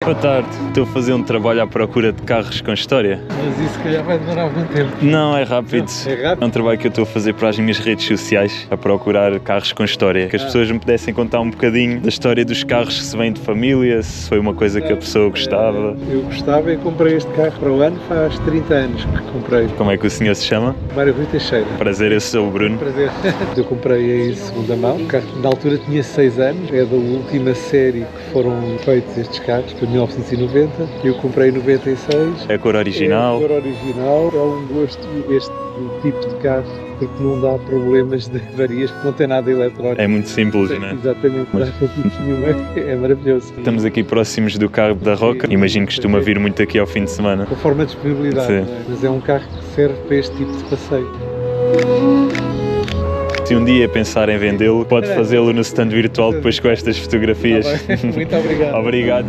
Boa tarde, estou a fazer um trabalho à procura de carros com história. Mas isso se calhar vai demorar algum tempo. Não, é rápido. É rápido? É um trabalho que eu estou a fazer para as minhas redes sociais, a procurar carros com história. Que as pessoas me pudessem contar um bocadinho da história dos carros, se vêm de família, se foi uma coisa que a pessoa gostava. Eu gostava e comprei este carro para o ano, faz 30 anos que comprei. Como é que o senhor se chama? Mário Rui Teixeira. Prazer, eu sou o Bruno. Prazer. Eu comprei em segunda mão. O carro, na altura tinha 6 anos, é da última série que foram feitos estes carros, de 1990. Eu comprei em 96. É a cor original. É a cor original. É um gosto este tipo de carro, porque não dá problemas de avarias, porque não tem nada eletrónico. É muito simples, não é? Exatamente, não dá sentido nenhum. É maravilhoso. Estamos aqui próximos do carro da Roca. Imagino que costuma vir muito aqui ao fim de semana. Conforme a disponibilidade, Sim. não é? Mas é um carro que serve para este tipo de passeio. Se um dia pensar em vendê-lo, pode fazê-lo no stand virtual depois com estas fotografias. Tá bem. Muito obrigado. Obrigado.